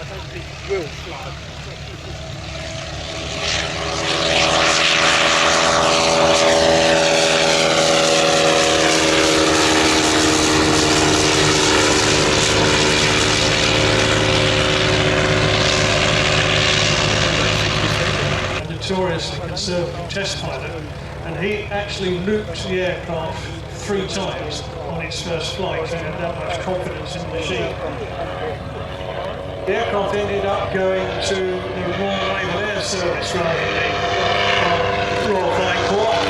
Notoriously conservative test pilot, and he actually looped the aircraft 3 times on its first flight and had that much confidence in the machine. The aircraft ended up going to the Naval Air Service rather than the Royal Flying Corps,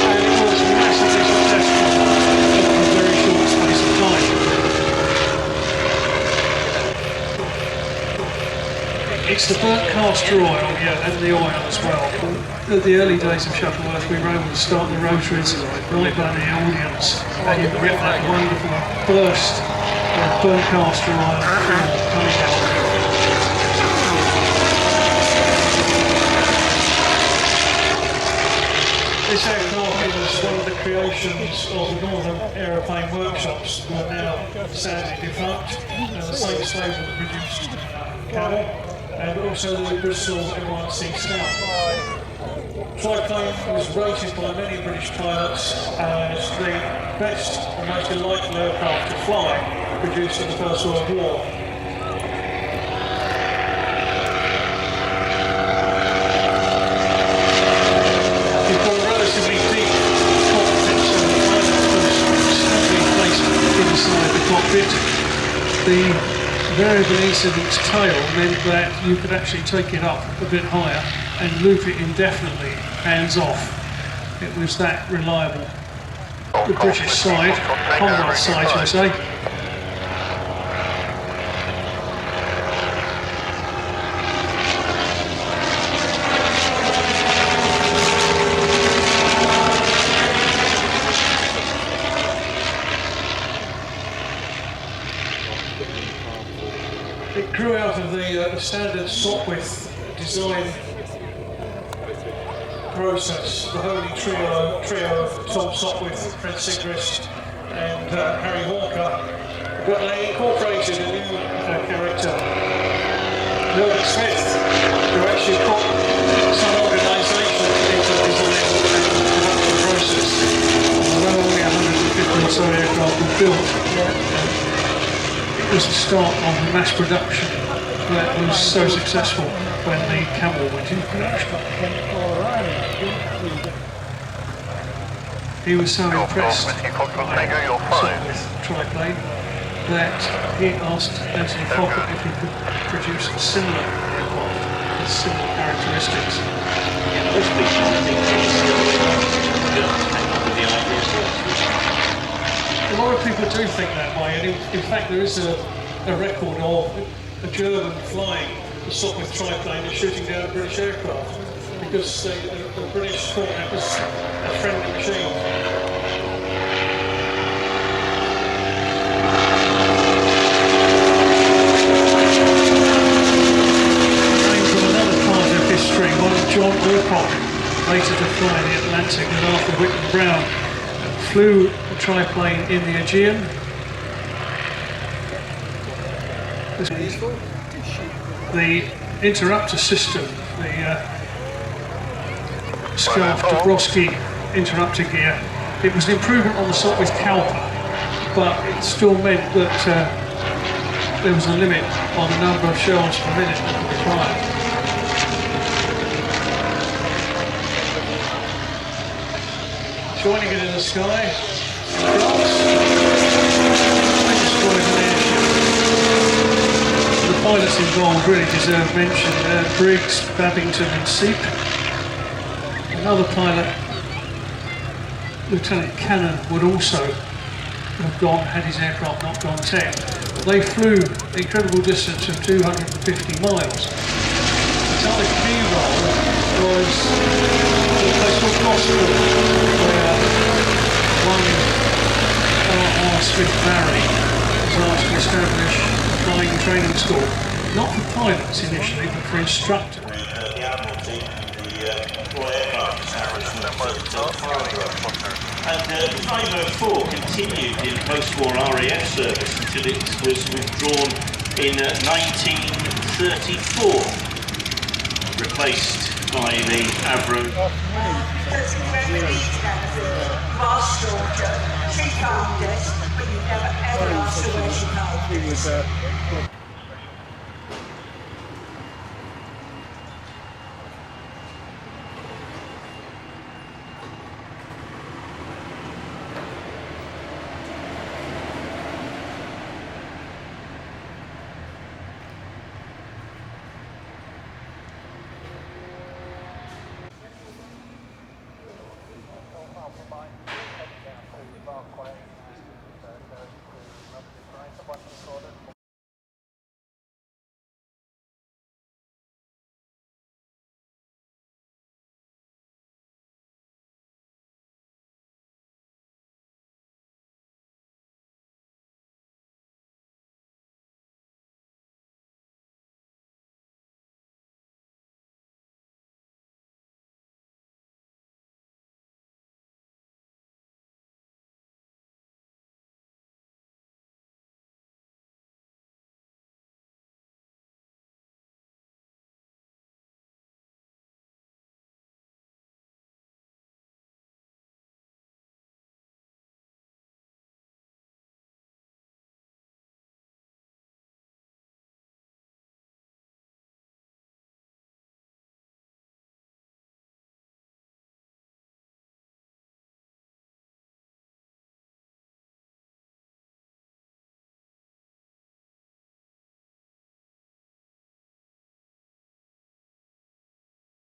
and it was massively successful in a very short space of time. It's the burnt castor oil, yeah, and the oil as well. At the early days of Shuttleworth, we were able to start the rotaries right by the audience, and you get that wonderful burst of burnt castor oil coming out. This aircraft was one of the creations of the Northern Aeroplane Workshops, who are now sadly defunct, and the same stable that produced Camel, and also the Bristol NYC Scout. Triplane was rated by many British pilots as the best and most delightful aircraft to fly produced in the First World War. You've got a relatively deep cockpit, so the pilot was snugly placed inside the cockpit. The variable incidence tail meant that you could actually take it up a bit higher and loop it indefinitely, hands off. It was that reliable. The British side, Commonwealth side, I say. It grew out of the standard Sopwith design process, the holy trio of Tom Sopwith, Fred Sigrist and Harry Walker, but they incorporated a new character, Herbert Smith, who actually put some organisation into the design and production process. Although only 150 or so aircraft were built, it was the start of the mass production that was so successful when the Camel went into production. He was so impressed by Sopwith Triplane that he asked Anthony Fokker if he could produce a similar aircraft with similar characteristics. A lot of people do think that way, and in fact there is a record of a German flying the Sopwith Triplane and shooting down a British aircraft because the British thought that was a friendly machine. Came from another part of history, one of John Woodcock, later to fly the Atlantic with Arthur Whitman Brown, flew a triplane in the Aegean. The interrupter system, the Scout Dabrowski interrupter gear, it was an improvement on the Sopwith Cowper, but it still meant that there was a limit on the number of shells per minute that could be fired. Joining it in the sky, the pilots involved really deserve mention. Briggs, Babington and Seep. Another pilot, Lieutenant Cannon, would also have gone had his aircraft not gone 10. They flew the incredible distance of 250 miles. Its other key role was the place called Gospel, where one R.R. Smith Barry was asked to establish a flying training school, not for pilots initially, but for instructors. The Admiralty, the Royal Aircraft Establishment, and the 504 continued in post-war RAF service until it was withdrawn in 1934, replaced by the Avro. Because whoever needs that food, you ask Georgia, she found it, but you never ever asked her where she came.